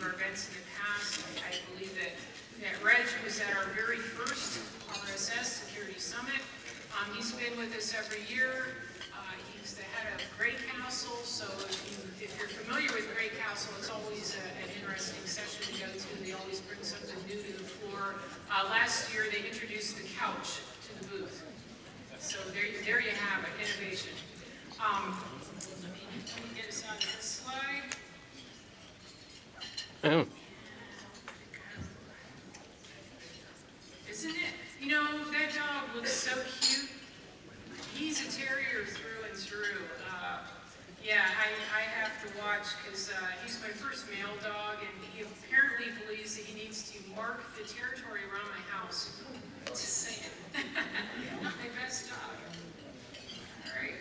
our events in the past. I believe that Reg was at our very first RSS Security Summit. He's been with us every year. He's the head of GreyCastle, so if you're familiar with GreyCastle, it's always an interesting session to go to. They always bring something new to the floor. Last year, they introduced the couch to the booth. So there you have it, innovation. Let me get us on this slide. Oh. Isn't it? You know, that dog looks so cute. He's a terrier through and through. Yeah, I have to watch because he's my first male dog, and he apparently believes that he needs to mark the territory around my house. Just saying. Not my best dog. All right.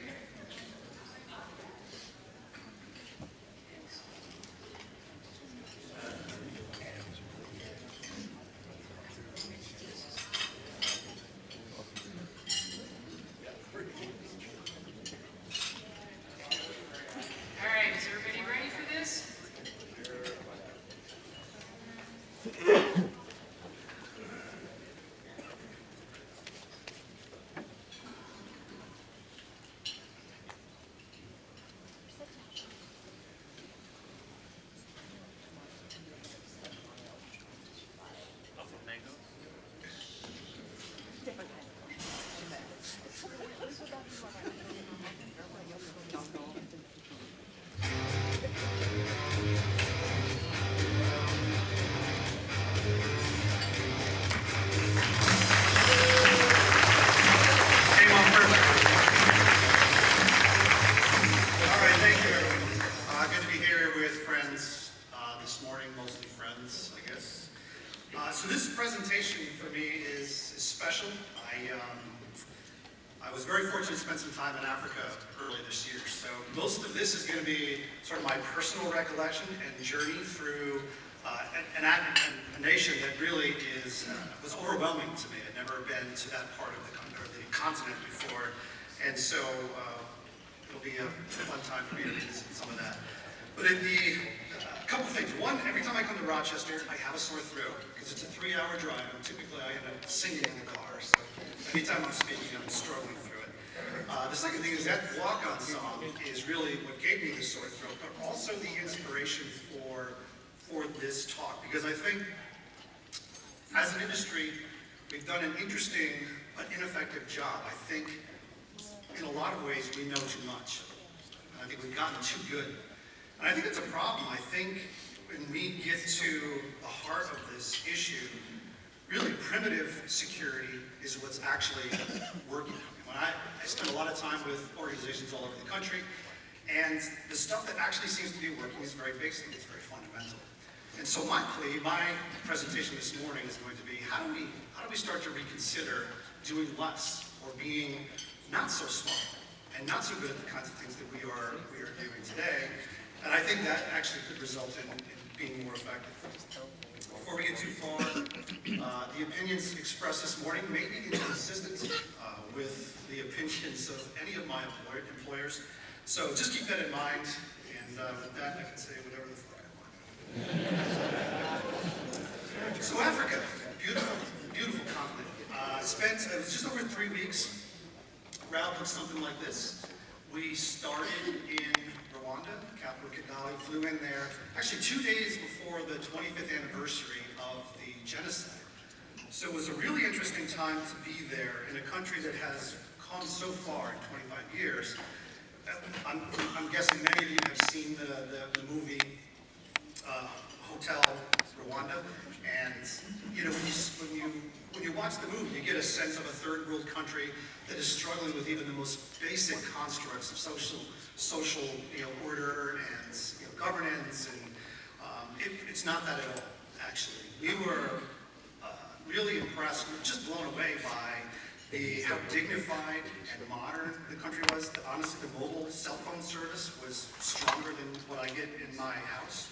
So this presentation for me is special. I was very fortunate to spend some time in Africa early this year. So most of this is going to be sort of my personal recollection and journey through a nation that really was overwhelming to me. I'd never been to that part of the continent before. And so it'll be a fun time for me to revisit some of that. But a couple things. One, every time I come to Rochester, I have a sore throat because it's a 3-hour drive, and typically I end up singing in the car. So anytime I'm speaking, I'm struggling through it. The second thing is that walk-on song is really what gave me the sore throat, but also the inspiration for this talk, because I think as an industry, we've done an interesting but ineffective job. I think in a lot of ways we know too much. And I think we've gotten too good. And I think it's a problem. I think when we get to the heart of this issue, really primitive security is what's actually working. When I spend a lot of time with organizations all over the country, and the stuff that actually seems to be working is very basic, it's very fundamental. And so my presentation this morning is going to be, how do we start to reconsider doing less or being not so smart and not so good at the kinds of things that we are doing today. And I think that actually could result in being more effective. Before we get too far, the opinions expressed this morning may be inconsistent with the opinions of any of my employers. So just keep that in mind, and with that I can say whatever the fuck I want. So Africa, beautiful, beautiful continent. It was just over 3 weeks. Route looks something like this. We started in Rwanda, capital Kigali, flew in there, actually 2 days before the 25th anniversary of the genocide. So it was a really interesting time to be there in a country that has come so far in 25 years. I'm guessing many of you have seen the movie Hotel Rwanda, and you know when you watch the movie, you get a sense of a third world country that is struggling with even the most basic constructs of social order and governance, and it's not that at all. Actually, we were really impressed, just blown away by how dignified and modern the country was. Honestly, the mobile cell phone service was stronger than what I get in my house.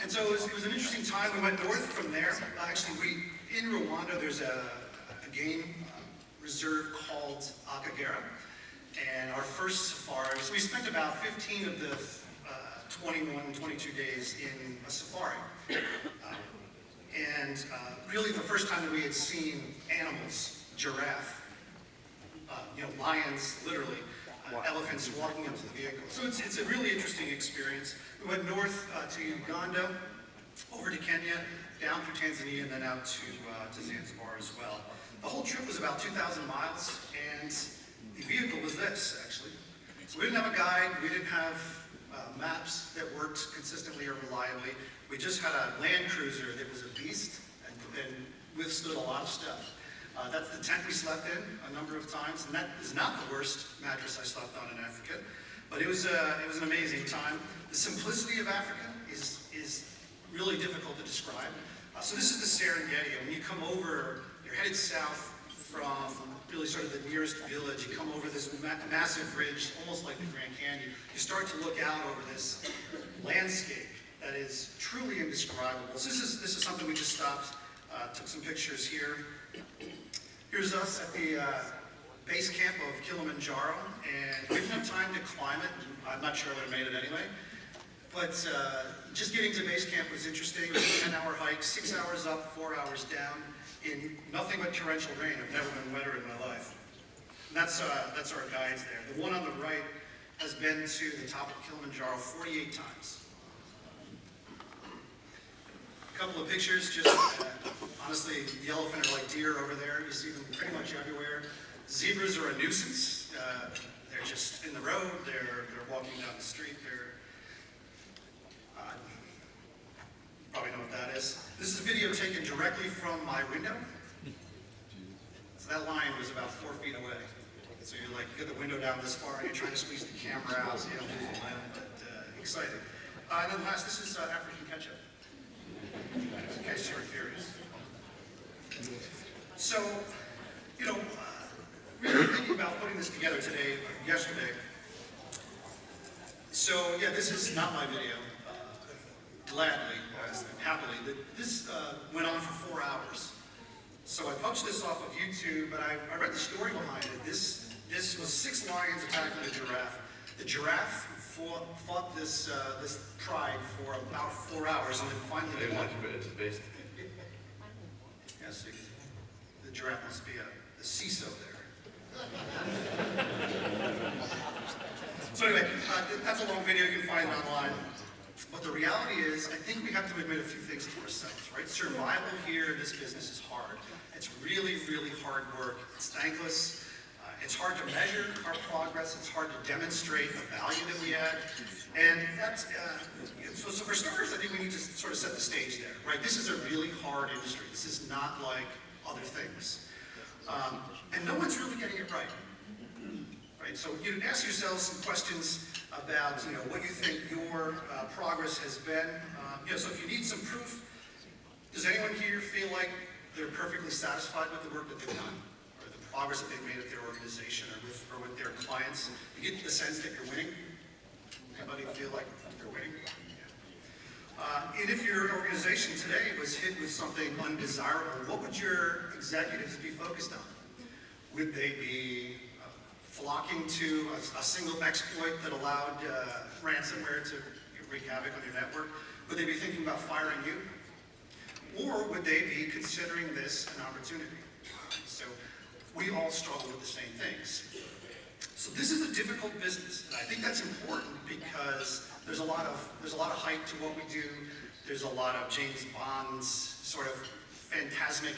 And so it was an interesting time. We went north from there. Actually, in Rwanda, there's a game reserve called Akagera. And our first safari, so we spent about 15 of the 21, 22 days in a safari. Really the first time that we had seen animals, giraffe, lions, literally, elephants walking up to the vehicle. So it's a really interesting experience. We went north to Uganda, over to Kenya, down through Tanzania, and then out to Zanzibar as well. The whole trip was about 2,000 miles, and the vehicle was this, actually. So we didn't have a guide, we didn't have maps that worked consistently or reliably. We just had a Land Cruiser that was a beast and withstood a lot of stuff. That's the tent we slept in a number of times, and that is not the worst mattress I slept on in Africa, but it was an amazing time. The simplicity of Africa is really difficult to describe. So this is the Serengeti, and when you come over, you're headed south from really sort of the nearest village. You come over this massive ridge, almost like the Grand Canyon. You start to look out over this landscape that is truly indescribable. So this is something we just stopped, took some pictures here. Here's us at the base camp of Kilimanjaro, and we didn't have time to climb it. I'm not sure I would have made it anyway. But just getting to base camp was interesting. It was a 10-hour hike, 6 hours up, 4 hours down, in nothing but torrential rain. I've never been wetter in my life. And that's our guides there. The one on the right has been to the top of Kilimanjaro 48 times. A couple of pictures, just honestly, the elephant are like deer over there. You see them pretty much everywhere. Zebras are a nuisance. They're just in the road. They're walking down the street. You probably know what that is. This is a video taken directly from my window. So that lion was about 4 feet away. So you get the window down this far, and you're trying to squeeze the camera out so you don't lose the limb, but exciting. And then last, this is African ketchup, in case you're curious. So, really thinking about putting this together yesterday. So, yeah, this is not my video. Gladly, happily. This went on for 4 hours. So I poached this off of YouTube, but I read the story behind it. This was 6 lions attacking a giraffe. The giraffe fought this pride for about 4 hours, and then finally they won. Yes, the giraffe must be the CISO there. So anyway, that's a long video. You can find it online. But the reality is, I think we have to admit a few things to ourselves, right? Survival here in this business is hard. It's really, really hard work. It's thankless. It's hard to measure our progress. It's hard to demonstrate the value that we add. And that's, so for starters, I think we need to sort of set the stage there, right? This is a really hard industry. This is not like other things. And no one's really getting it right. Right? So you ask yourself some questions about what you think your progress has been. So if you need some proof, does anyone here feel like they're perfectly satisfied with the work that they've done, or the progress that they've made at their organization or with their clients? You get the sense that you're winning? Anybody feel like they're winning? Yeah. And if your organization today was hit with something undesirable, what would your executives be focused on? Would they be flocking to a single exploit that allowed ransomware to wreak havoc on your network? Would they be thinking about firing you? Or would they be considering this an opportunity? So we all struggle with the same things. So this is a difficult business, and I think that's important because there's a lot of hype to what we do. There's a lot of James Bond's sort of phantasmic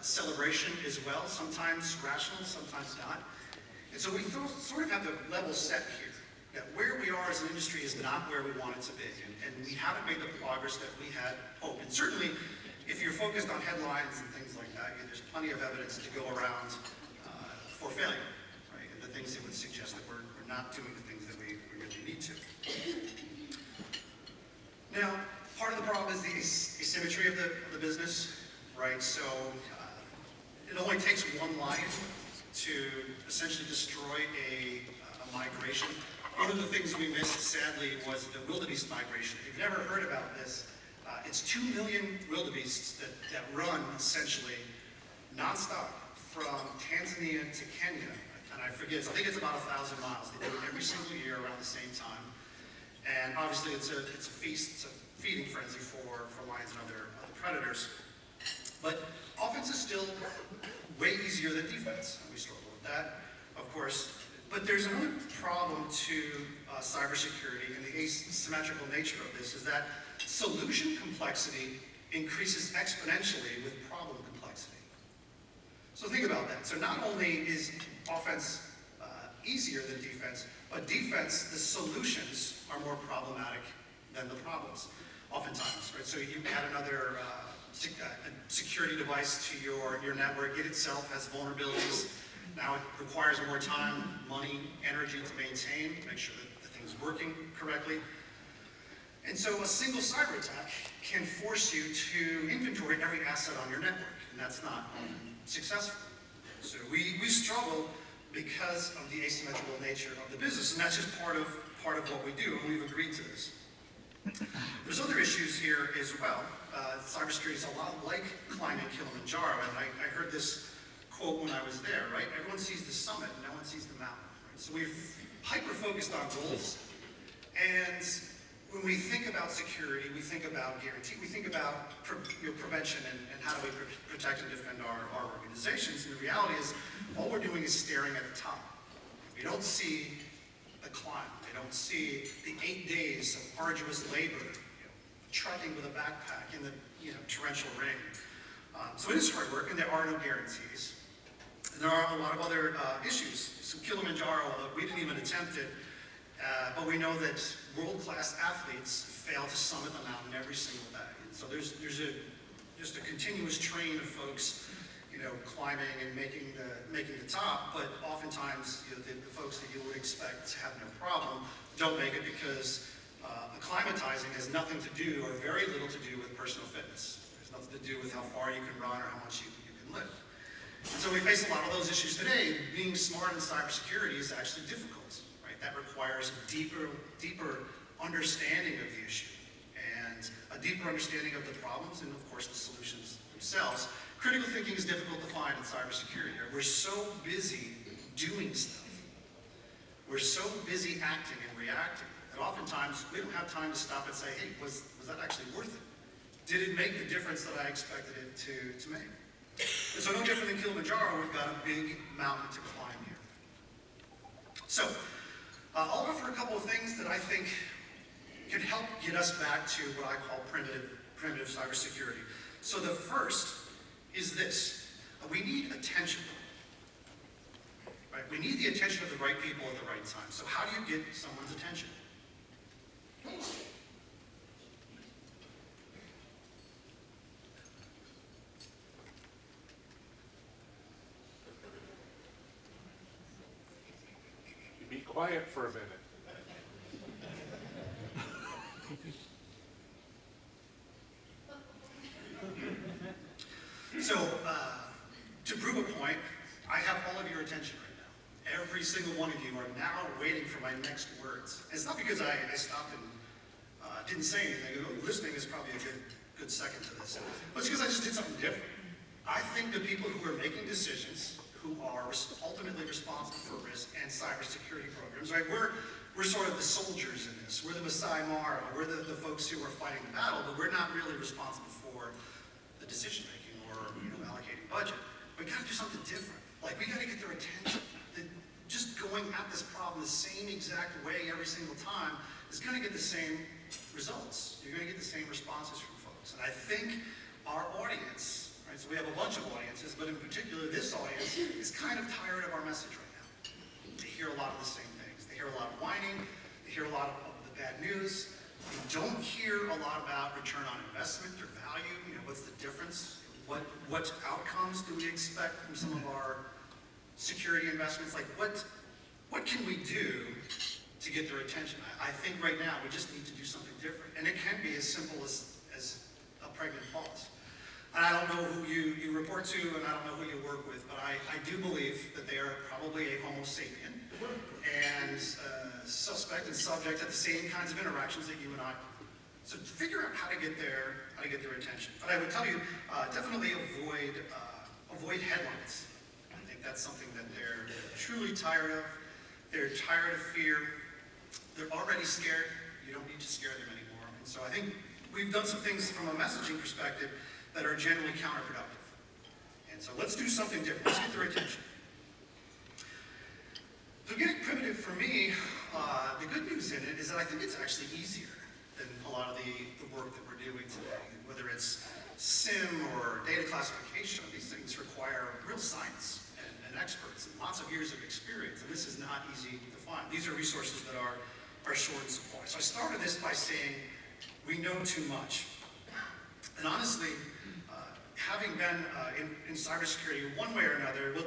celebration as well, sometimes rational, sometimes not. And so we sort of have the level set here, that where we are as an industry is not where we want it to be, and we haven't made the progress that we had hoped. And certainly, if you're focused on headlines and things like that, there's plenty of evidence to go around for failure, right? And the things that would suggest that we're not doing the things that we really need to. Now, part of the problem is the asymmetry of the business, right? So it only takes one lion to essentially destroy a migration. One of the things we missed, sadly, was the wildebeest migration. If you've never heard about this, it's 2 million wildebeests that run essentially nonstop from Tanzania to Kenya. And I think it's about 1,000 miles. They do it every single year around the same time. And obviously it's a feast, it's a feeding frenzy for lions and other predators. But offense is still way easier than defense, and we struggle with that, of course. But there's another problem to cybersecurity and the asymmetrical nature of this is that solution complexity increases exponentially with problem complexity. So think about that. So not only is offense easier than defense, but defense, the solutions are more problematic than the problems, oftentimes, right? So you add another security device to your network. It itself has vulnerabilities. Now it requires more time, money, energy to maintain, make sure that the thing's working correctly. And so a single cyber attack can force you to inventory every asset on your network, and that's not successful. So we struggle because of the asymmetrical nature of the business, and that's just part of what we do, and we've agreed to this. There's other issues here as well. Cybersecurity is a lot like climbing Kilimanjaro, and I heard this quote when I was there, right? Everyone sees the summit, no one sees the mountain. Right? So we've hyper-focused on goals, and when we think about security, we think about guarantee, we think about prevention and how do we protect and defend our organizations. And the reality is, all we're doing is staring at the top. We don't see the climb. We don't see the 8 days of arduous labor, trekking with a backpack in the torrential rain. So it is hard work, and there are no guarantees. And there are a lot of other issues. So Kilimanjaro, we didn't even attempt it, but we know that world-class athletes fail to summit the mountain every single day. And so there's just a continuous train of folks, climbing and making the top. But oftentimes, the folks that you would expect to have no problem don't make it because acclimatizing has nothing to do, or very little to do, with personal fitness. There's nothing to do with how far you can run or how much you can lift. And so we face a lot of those issues today. Being smart in cybersecurity is actually difficult. That requires a deeper understanding of the issue and a deeper understanding of the problems and, of course, the solutions themselves. Critical thinking is difficult to find in cybersecurity. We're so busy doing stuff. We're so busy acting and reacting that oftentimes we don't have time to stop and say, hey, was that actually worth it? Did it make the difference that I expected it to make? And so no different than Kilimanjaro, we've got a big mountain to climb here. So, I'll offer a couple of things that I think can help get us back to what I call primitive cybersecurity. So the first is this. We need attention. Right? We need the attention of the right people at the right time. So how do you get someone's attention? Be quiet for a minute. So, to prove a point, I have all of your attention right now. Every single one of you are now waiting for my next words. It's not because I stopped and didn't say anything. Listening is probably a good second to this. But it's because I just did something different. I think the people who are making decisions, who are ultimately responsible for risk and cybersecurity programs, right? We're sort of the soldiers in this. We're the Masai Mara. We're the folks who are fighting the battle, but we're not really responsible for the decision making or allocating budget. We got to do something different. Like, we got to get their attention. Just going at this problem the same exact way every single time is going to get the same results. You're going to get the same responses from folks. And I think our audience, right, so we have a bunch of audiences, but in particular this audience is kind of tired of our message right now. They hear a lot of the same things. They hear a lot of whining. They hear a lot of the bad news. They don't hear a lot about return on investment or value. What's the difference? What outcomes do we expect from some of our security investments? Like, what can we do to get their attention? I think right now we just need to do something different. And it can be as simple as a pregnant pause. And I don't know who you report to, and I don't know who you work with, but I do believe that they are probably a Homo sapien and suspect and subject to the same kinds of interactions that you and I do. So figure out how to get their attention. But I would tell you, definitely avoid headlines. I think that's something that they're truly tired of. They're tired of fear. They're already scared. You don't need to scare them anymore. And so I think we've done some things from a messaging perspective that are generally counterproductive. And so let's do something different. Let's get their attention. So getting primitive for me, the good news in it is that I think it's actually easier than a lot of the work that we're doing today. Whether it's SIM or data classification, these things require real science and experts and lots of years of experience, and this is not easy to find. These are resources that are short in supply. So I started this by saying, we know too much. And honestly, having been in cybersecurity one way or another, well,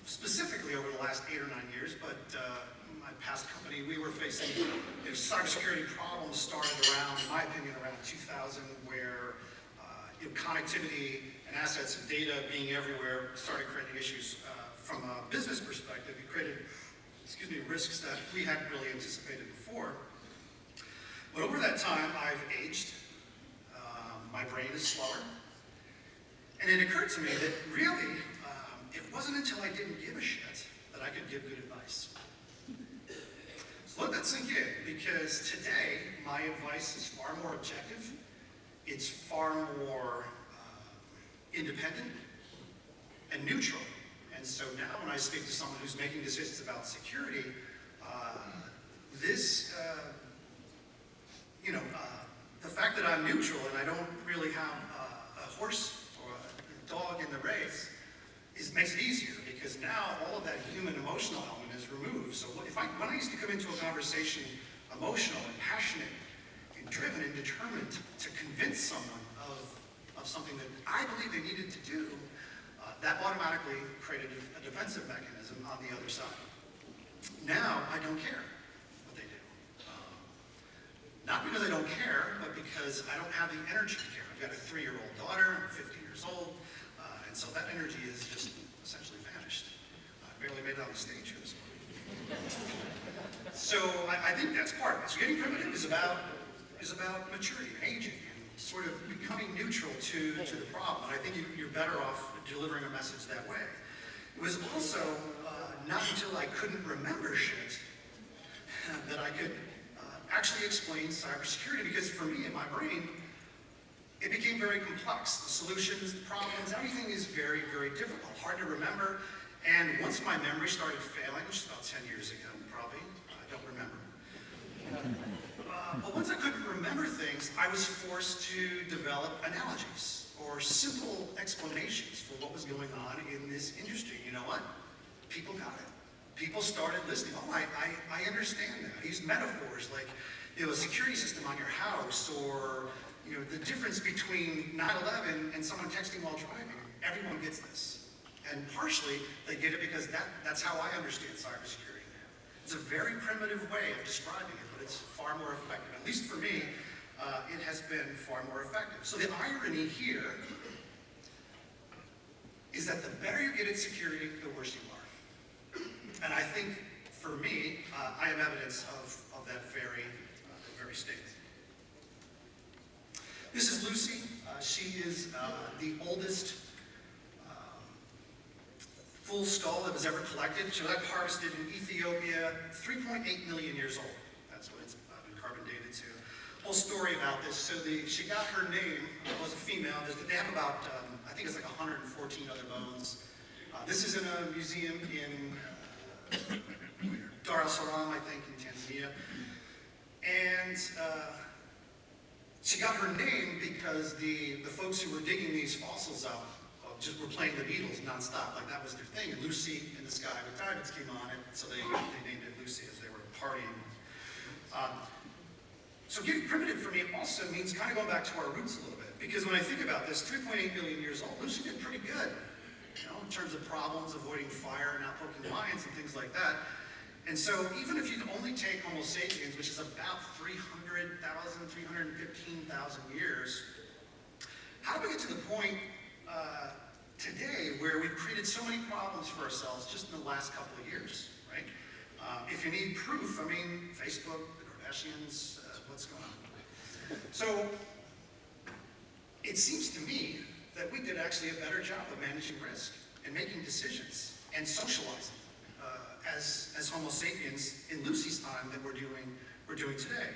specifically over the last 8 or 9 years, but my past company, we were facing cybersecurity problems started around, in my opinion, around 2000, where connectivity and assets and data being everywhere started creating issues from a business perspective. It created, risks that we hadn't really anticipated before. But over that time, I've aged. My brain is slower. And it occurred to me that really, it wasn't until I didn't give a shit that I could give good advice. So let that sink in, because today, my advice is far more objective. It's far more independent and neutral. And so now when I speak to someone who's making decisions about security, the fact that I'm neutral and I don't really have a horse or a dog in the race makes it easier, because now all of that human emotional element is removed. So when I used to come into a conversation emotional and passionate and driven and determined to convince someone of something that I believe they needed to do, that automatically created a defensive mechanism on the other side. Now, I don't care what they do. Not because I don't care, but because I don't have the energy to care. I've got a 3-year-old daughter, I'm 50 years old, and so that energy is just essentially vanished. I barely made it on the stage here this morning. So I think that's part of it. So getting primitive is about maturity and aging, and sort of becoming neutral to the problem. And I think you're better off delivering a message that way. It was also not until I couldn't remember shit that I could actually explain cybersecurity, because for me, in my brain, it became very complex. The solutions, the problems, everything is very, very difficult, hard to remember. And once my memory started failing, which is about 10 years ago, probably, I don't remember. But once I couldn't remember things, I was forced to develop analogies or simple explanations for what was going on in this industry. You know what? People got it. People started listening. Oh, I understand that. I used metaphors like, a security system on your house, or the difference between 9/11 and someone texting while driving. Everyone gets this. And partially, they get it because that's how I understand cybersecurity. It's a very primitive way of describing it, but it's far more effective. At least for me, it has been far more effective. So the irony here is that the better you get at security, the worse you are. And I think, for me, I am evidence of that very statement. This is Lucy. She is the oldest full skull that was ever collected. She was harvested in Ethiopia, 3.8 million years old. That's what it's been carbon dated to. Whole story about this. So she got her name, was a female. They have about, I think it's like 114 other bones. This is in a museum in Dar es Salaam, I think, in Tanzania. And she got her name because the folks who were digging these fossils out just were playing the Beatles nonstop, like that was their thing. And Lucy in the Sky with Diamonds came on, and so they named it Lucy as they were partying. So getting primitive for me also means kind of going back to our roots a little bit, because when I think about this, 3.8 million years old, Lucy did pretty good, in terms of problems, avoiding fire, not poking lions and things like that. And so even if you only take Homo sapiens, which is about 300,000, 315,000 years, how do we get to the point today where we've created so many problems for ourselves just in the last couple of years, right? If you need proof, I mean, Facebook, the Kardashians, what's going on? So it seems to me that we did actually a better job of managing risk and making decisions and socializing as Homo sapiens in Lucy's time than we're doing today.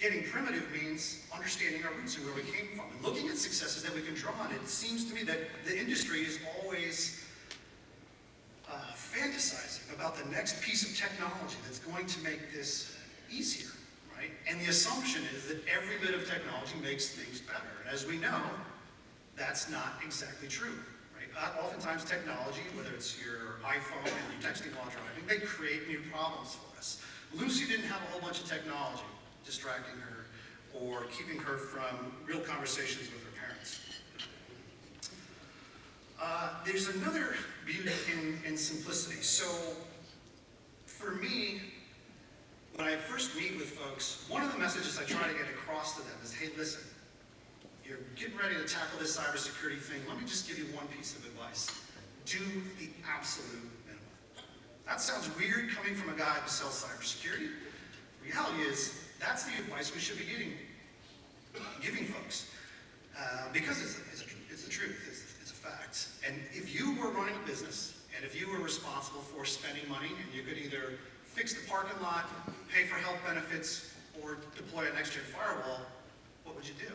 Getting primitive means understanding our roots and where we came from, and looking at successes that we can draw on. It seems to me that the industry is always fantasizing about the next piece of technology that's going to make this easier, right? And the assumption is that every bit of technology makes things better. And as we know, that's not exactly true, right? Oftentimes technology, whether it's your iPhone and you're texting while driving, they create new problems for us. Lucy didn't have a whole bunch of technology distracting her or keeping her from real conversations with her parents. There's another beauty in simplicity. So for me, when I first meet with folks, one of the messages I try to get across to them is, hey, listen, you're getting ready to tackle this cybersecurity thing. Let me just give you one piece of advice. Do the absolute minimum. That sounds weird coming from a guy who sells cybersecurity. The reality is, that's the advice we should be giving folks. Because it's the truth, it's a fact. And if you were running a business, and if you were responsible for spending money, and you could either fix the parking lot, pay for health benefits, or deploy a next-gen firewall, what would you do?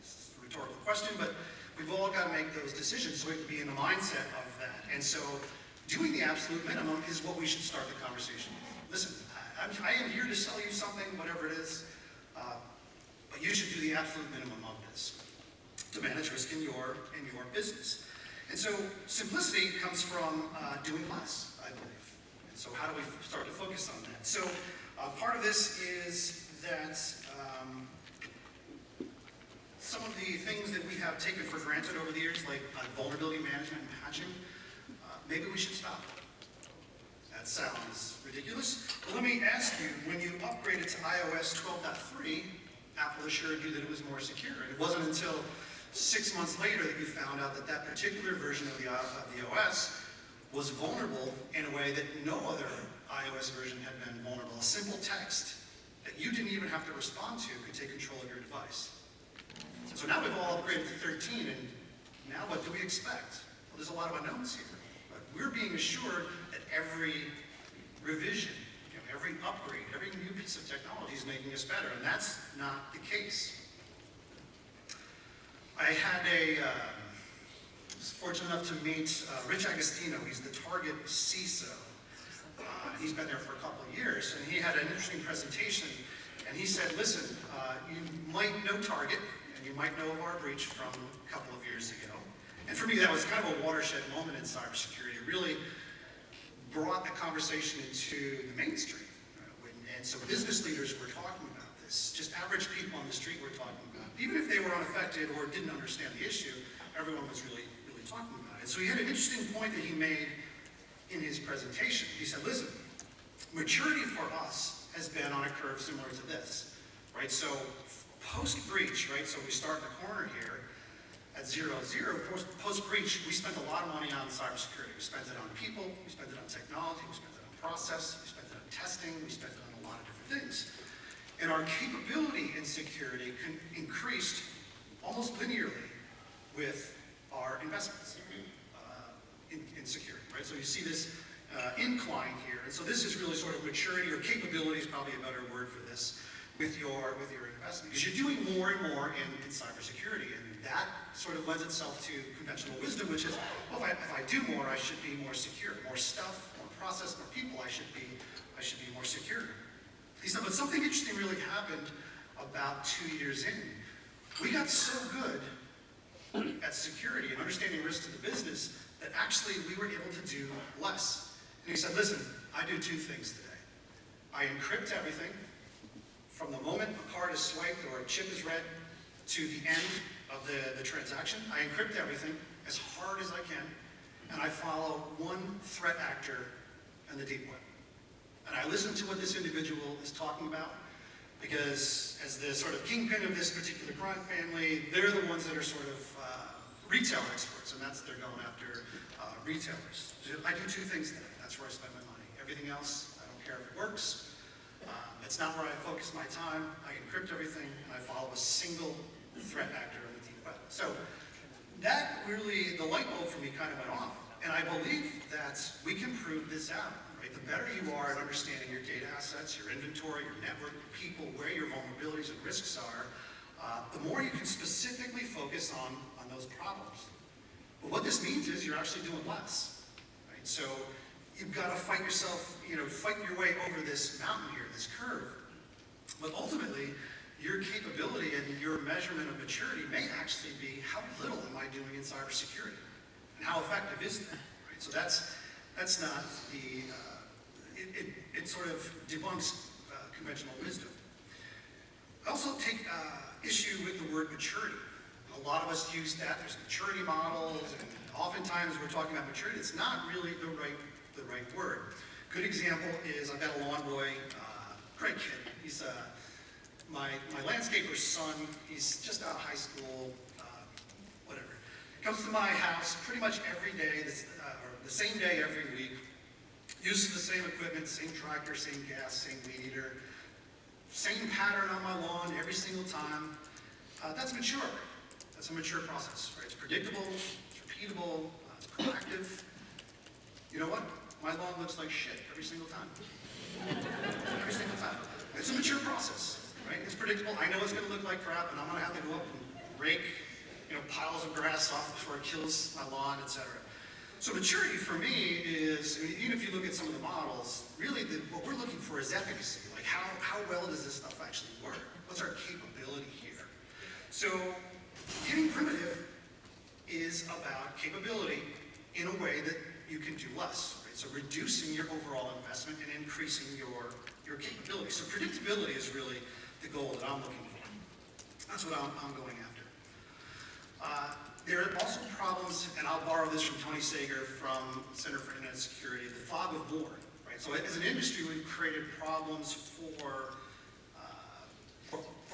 It's a rhetorical question, but we've all got to make those decisions, so we have to be in the mindset of that. And so doing the absolute minimum is what we should start the conversation with. Listen, I am here to sell you something, whatever it is, but you should do the absolute minimum of this to manage risk in your business. And so simplicity comes from doing less, I believe. And so how do we start to focus on that? So part of this is that some of the things that we have taken for granted over the years, like vulnerability management and patching, maybe we should stop. That sounds ridiculous. But let me ask you, when you upgraded to iOS 12.3, Apple assured you that it was more secure. And it wasn't until 6 months later that you found out that that particular version of the OS was vulnerable in a way that no other iOS version had been vulnerable. A simple text that you didn't even have to respond to could take control of your device. So now we've all upgraded to 13, and now what do we expect? Well, there's a lot of unknowns here. But we're being assured that every revision, every upgrade, every new piece of technology is making us better, and that's not the case. I was fortunate enough to meet Rich Agostino. He's the Target CISO. He's been there for a couple of years, and he had an interesting presentation, and he said, listen, you might know Target, and you might know of our breach from a couple of years ago. And for me, that was kind of a watershed moment in cybersecurity. It really brought the conversation into the mainstream. And so business leaders were talking about this. Just average people on the street were talking about it. Even if they were unaffected or didn't understand the issue, everyone was really talking about it. So he had an interesting point that he made in his presentation. He said, listen, maturity for us has been on a curve similar to this, right? So post-breach, right? So we start in the corner here at 0, 0. Post-breach, we spent a lot of money on cybersecurity. We spent it on people, we spent it on technology, we spent it on process, we spent it on testing, we spent it on a lot of different things. And our capability in security increased almost linearly with our investments in security, right? So you see this incline here. And so this is really sort of maturity, or capability is probably a better word for this, with your investment. Because you're doing more and more in cybersecurity, and that sort of lends itself to conventional wisdom, which is, well, if I do more, I should be more secure. More stuff, more process, more people, I should be more secure. He said, but something interesting really happened about 2 years in. We got so good at security and understanding risk to the business that actually we were able to do less. And he said, listen, I do 2 things today. I encrypt everything from the moment a card is swiped or a chip is read to the end of the transaction. I encrypt everything as hard as I can, and I follow one threat actor in the deep web. And I listen to what this individual is talking about, because as the sort of kingpin of this particular crime family, they're the ones that are sort of retail experts, and they're going after retailers. I do 2 things today. That's where I spend my money. Everything else, I don't care if it works. It's not where I focus my time. I encrypt everything, and I follow a single threat actor in the deep web. So that really, the light bulb for me kind of went off. And I believe that we can prove this out, right? The better you are at understanding your data assets, your inventory, your network, your people, where your vulnerabilities and risks are, the more you can specifically focus on those problems. But what this means is you're actually doing less, right? So you've got to fight yourself, fight your way over this mountain here, this curve. But ultimately, your capability and your measurement of maturity may actually be how little am I doing in cybersecurity, and how effective is that, right? So that's not the, it sort of debunks conventional wisdom. I also take issue with the word maturity. A lot of us use that. There's maturity models, and oftentimes we're talking about maturity. It's not really the right word. Good example is I've got a lawn boy, great kid. He's my landscaper's son. He's just out of high school, whatever. Comes to my house pretty much every day, or the same day every week. Uses the same equipment, same tractor, same gas, same weed eater. Same pattern on my lawn every single time. That's mature. That's a mature process, right? It's predictable, it's repeatable, it's proactive. You know what? My lawn looks like shit every single time. Every single time. It's a mature process, right? It's predictable. I know it's going to look like crap, and I'm going to have to go up and rake, piles of grass off before it kills my lawn, etc. So maturity for me is, even if you look at some of the models, really what we're looking for is efficacy. Like how well does this stuff actually work? What's our capability here? So getting primitive is about capability in a way that you can do less. Right? So reducing your overall investment and increasing your capability. So predictability is really the goal that I'm looking for. That's what I'm going after. There are also problems, and I'll borrow this from Tony Sager from Center for Internet Security, the fog of war. Right? So as an industry, we've created problems for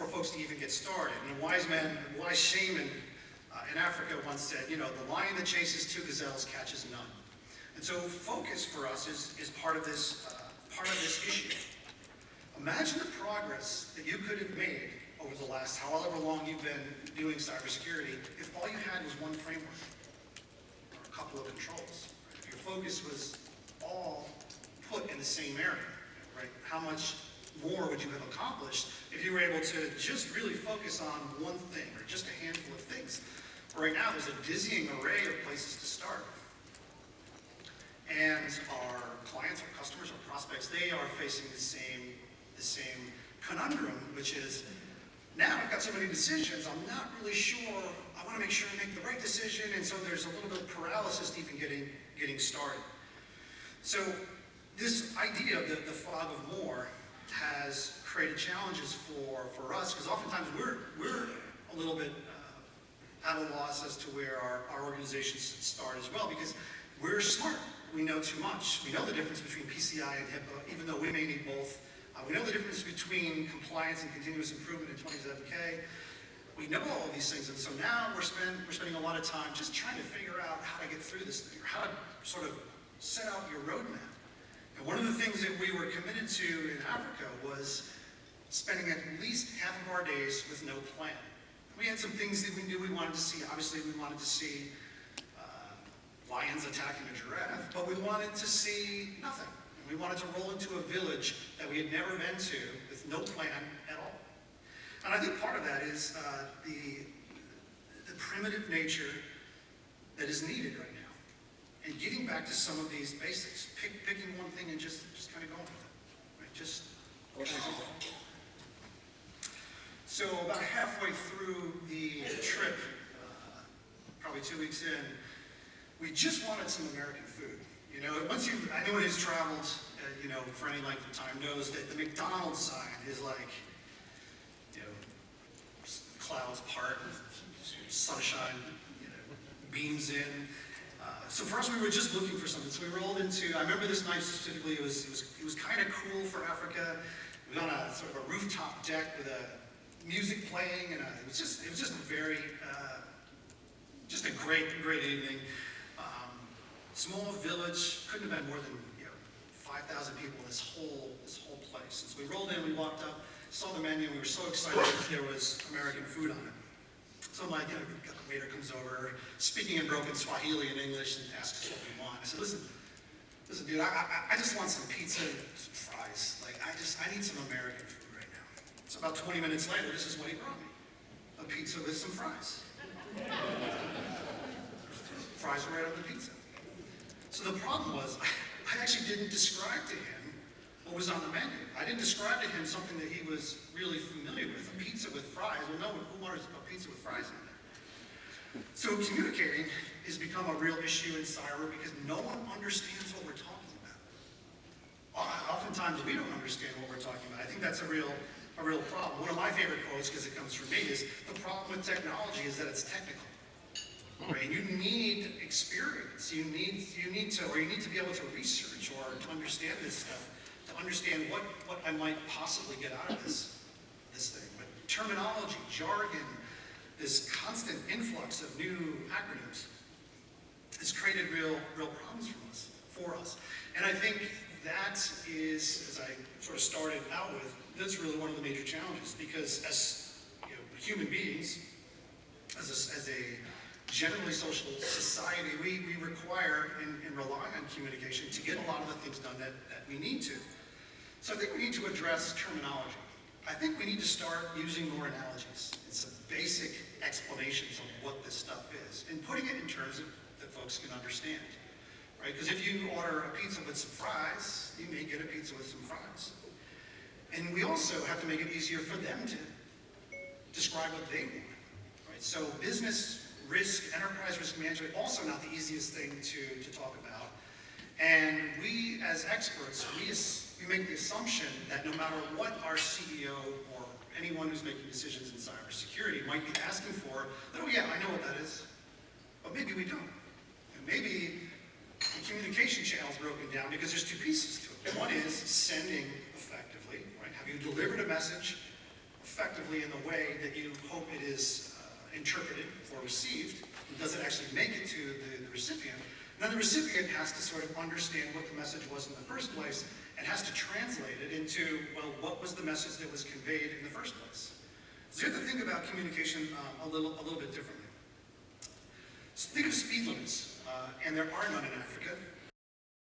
folks to even get started. And a wise shaman in Africa once said, the lion that chases two gazelles catches none. And so focus for us is part of this issue. Imagine the progress that you could have made over the last however long you've been doing cybersecurity if all you had was one framework or a couple of controls. Right? If your focus was all put in the same area, right? How much more would you have accomplished if you were able to just really focus on one thing or just a handful of things? Right now, there's a dizzying array of places to start. And our clients, our customers, our prospects, they are facing the same conundrum, which is, now I've got so many decisions, I'm not really sure, I want to make sure I make the right decision, and so there's a little bit of paralysis to even getting started. So this idea of the fog of war has created challenges for us, because oftentimes we're a little bit at a loss as to where our organizations should start as well, because we're smart. We know too much. We know the difference between PCI and HIPAA, even though we may need both. We know the difference between compliance and continuous improvement in 27K. We know all of these things, and so now we're spending a lot of time just trying to figure out how to get through this thing, or how to sort of set out your roadmap. And one of the things that we were committed to in Africa was spending at least half of our days with no plan. We had some things that we knew we wanted to see. Obviously, we wanted to see lions attacking a giraffe, but we wanted to see nothing. We wanted to roll into a village that we had never been to with no plan at all. And I think part of that is the primitive nature that is needed right now. And getting back to some of these basics, picking one thing and just kind of going with it. Right? Just organizing it. So about halfway through the trip, probably 2 weeks in, we just wanted some American food. Anyone who's traveled, for any length of time knows that the McDonald's sign is like, clouds part, sunshine, beams in. So for us, we were just looking for something. So we rolled into, I remember this night specifically, it was kind of cool for Africa. We were on a sort of a rooftop deck with a music playing, and it was just a very, just a great evening. Small village, couldn't have been more than 5,000 people in this whole place. And so we rolled in, we walked up, saw the menu, and we were so excited that there was American food on it. So I'm like, the waiter comes over, speaking in broken Swahili and English, and asks us what we want. I said, listen, Listen, dude, I just want some pizza and some fries. Like, I need some American food right now. So about 20 minutes later, this is what he brought me. A pizza with some fries. Fries were right on the pizza. So the problem was, I actually didn't describe to him what was on the menu. I didn't describe to him something that he was really familiar with, a pizza with fries. Well, no one, who orders a pizza with fries on there? So communicating has become a real issue in cyber because no one understands what we're talking about. Oftentimes we don't understand what we're talking about. I think that's a real problem. One of my favorite quotes, because it comes from me, is the problem with technology is that it's technical. Right? You need experience. You need to be able to research or to understand this stuff, to understand what I might possibly get out of this thing. But terminology, jargon, this constant influx of new acronyms has created real problems for us. And I think that is, as I sort of started out with, that's really one of the major challenges, because as human beings, as a generally social society, we require and rely on communication to get a lot of the things done that we need to. So I think we need to address terminology. I think we need to start using more analogies and some basic explanations of what this stuff is, and putting it in terms that folks can understand. Right? Because if you order a pizza with some fries, you may get a pizza with some fries. And we also have to make it easier for them to describe what they want. Right? So business risk, enterprise risk management, also not the easiest thing to talk about. And we, as experts, we make the assumption that no matter what our CEO or anyone who's making decisions in cybersecurity might be asking for, that, oh yeah, I know what that is. But maybe we don't. And maybe the communication channel is broken down because there's two pieces to it. One is sending effectively, right? Have you delivered a message effectively in the way that you hope it is interpreted or received? Does it actually make it to the recipient? And then the recipient has to sort of understand what the message was in the first place and has to translate it into, well, what was the message that was conveyed in the first place? So you have to think about communication a little bit differently. So think of speed limits, and there are none in Africa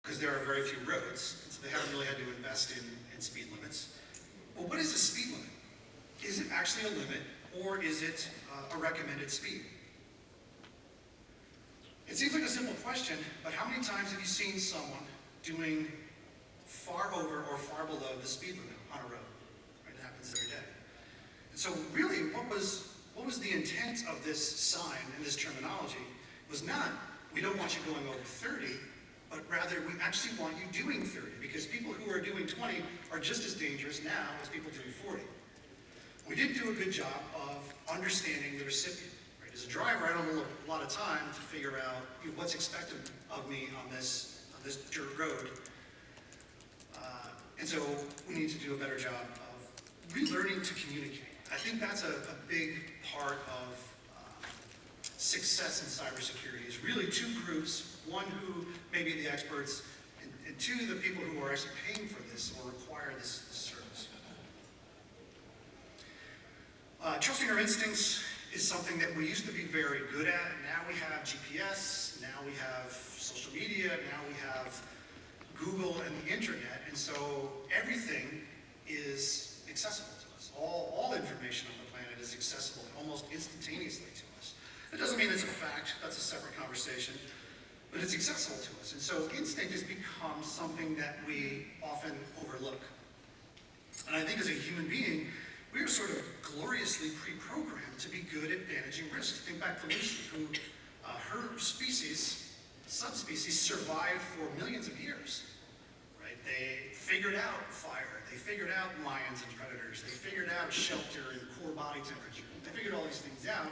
because there are very few roads, so they haven't really had to invest in speed limits. Well, what is a speed limit? Is it actually a limit, or is it a recommended speed? It seems like a simple question, but how many times have you seen someone doing far over or far below the speed limit on a road? Right? It happens every day. And so really, what was the intent of this sign and this terminology was not, we don't want you going over 30, but rather we actually want you doing 30, because people who are doing 20 are just as dangerous now as people doing 40. We didn't do a good job of understanding the recipient. Right? As a driver, I don't have a lot of time to figure out what's expected of me on this dirt road. And so we need to do a better job of relearning to communicate. I think that's a big part of success in cybersecurity, is really two groups, one who may be the experts, and two, the people who are actually paying for this or require this service. Trusting our instincts is something that we used to be very good at. Now we have GPS, now we have social media, now we have Google and the internet, and so everything is accessible to us. All information on the planet is accessible almost instantaneously to us. It doesn't mean it's a fact, that's a separate conversation, but it's accessible to us. And so instinct has become something that we often overlook. And I think as a human being, we are sort of gloriously pre-programmed to be good at managing risks. Think back to Lucy, who her subspecies survived for millions of years. Right? They figured out fire, they figured out lions and predators, they figured out shelter and core body temperature. They figured all these things out.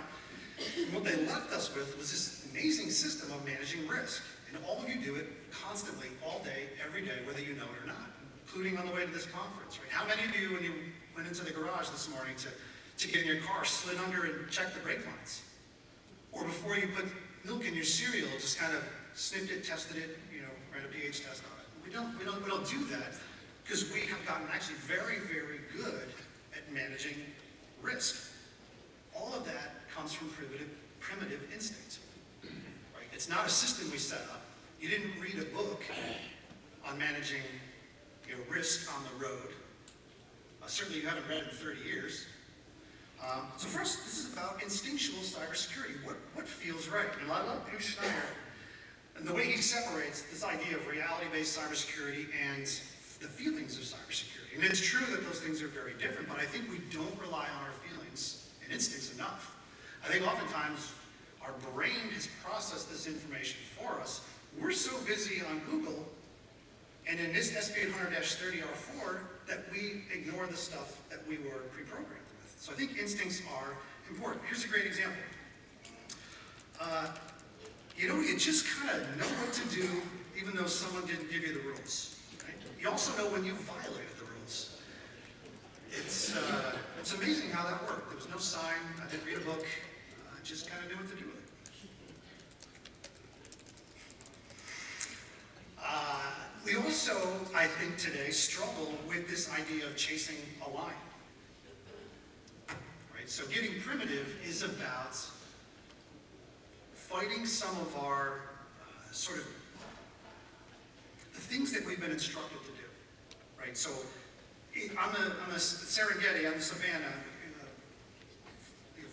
And what they left us with was this amazing system of managing risk. And all of you do it constantly, all day, every day, whether you know it or not, including on the way to this conference. Right? How many of you, when you went into the garage this morning to get in your car, slid under and checked the brake lines? Or before you put milk in your cereal, just kind of sniffed it, tested it, ran a pH test on it? We don't do that because we have gotten actually very, very good at managing risk. All of that comes from primitive instincts. Right? It's not a system we set up. You didn't read a book on managing risk on the road. Certainly you haven't read in 30 years. So first, this is about instinctual cybersecurity. What feels right? And I love Bruce Schneier and the way he separates this idea of reality-based cybersecurity and the feelings of cybersecurity. And it's true that those things are very different, but I think we don't rely on our feelings and instincts enough. I think oftentimes our brain has processed this information for us. We're so busy on Google and in this SP800-30R4 that we ignore the stuff that we were pre-programmed with. So I think instincts are important. Here's a great example. You just kind of know what to do even though someone didn't give you the rules. Right? You also know when you violated the rules. It's amazing how that worked. There was no sign. I didn't read a book. I just kind of knew what to do with it. We also, I think today, struggle with this idea of chasing a line. Right? So getting primitive is about fighting some of our sort of the things that we've been instructed to do. Right? So on the Serengeti, on the savannah,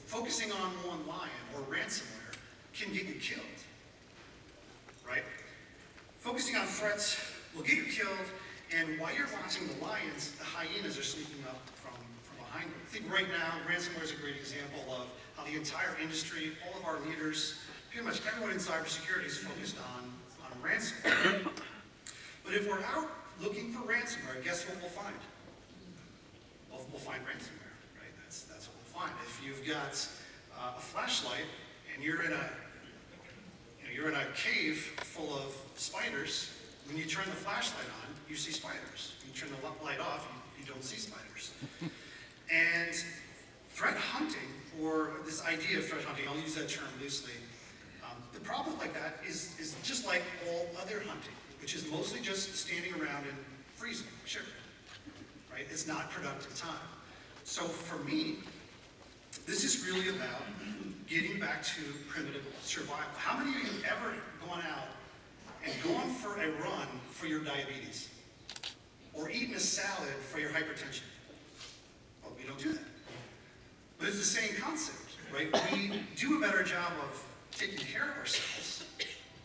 focusing on one lion or ransomware can get you killed. Right? Focusing on threats will get you killed, and while you're watching the lions, the hyenas are sneaking up from behind them. I think right now, ransomware is a great example of how the entire industry, all of our leaders, pretty much everyone in cybersecurity is focused on ransomware. But if we're out looking for ransomware, guess what we'll find? We'll find ransomware, right? That's what we'll find. If you've got a flashlight and you're in a cave full of spiders, when you turn the flashlight on, you see spiders. When you turn the light off, you don't see spiders. And threat hunting, or this idea of threat hunting, I'll use that term loosely, the problem like that is just like all other hunting, which is mostly just standing around and freezing, shivering, right? It's not productive time. So for me, this is really about getting back to primitive survival. How many of you have ever gone out and gone for a run for your diabetes? Or eaten a salad for your hypertension? Well, we don't do that. But it's the same concept, right? We do a better job of taking care of ourselves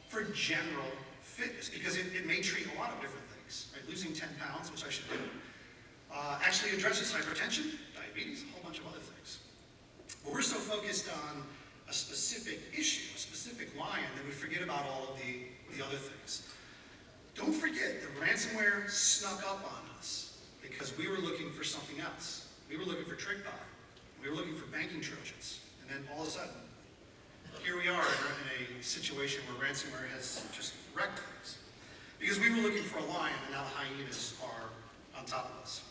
for general fitness, because it may treat a lot of different things, right? Losing 10 pounds, which I should do, actually addresses hypertension, diabetes, a whole bunch of other things. But we're so focused on a specific issue, a specific lion, that we forget about all of the other things. Don't forget that ransomware snuck up on us because we were looking for something else. We were looking for TrickBot. We were looking for banking Trojans. And then all of a sudden, here we are in a situation where ransomware has just wrecked things. Because we were looking for a lion, and now the hyenas are on top of us.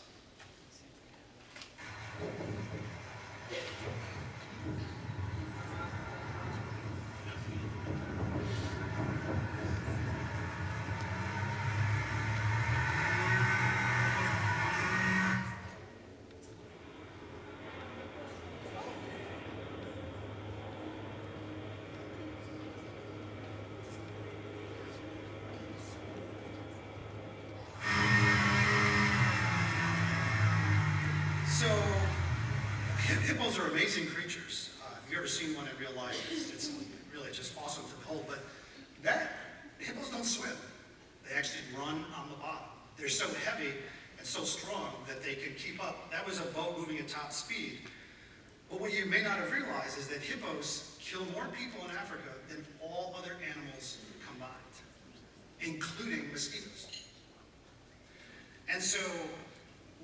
So, hippos are amazing creatures. If you've ever seen one in real life, it's really just awesome to behold. But hippos don't swim. They actually run on the bottom. They're so heavy and so strong that they can keep up. That was a boat moving at top speed. But what you may not have realized is that hippos kill more people in Africa than all other animals combined, including mosquitoes. And so,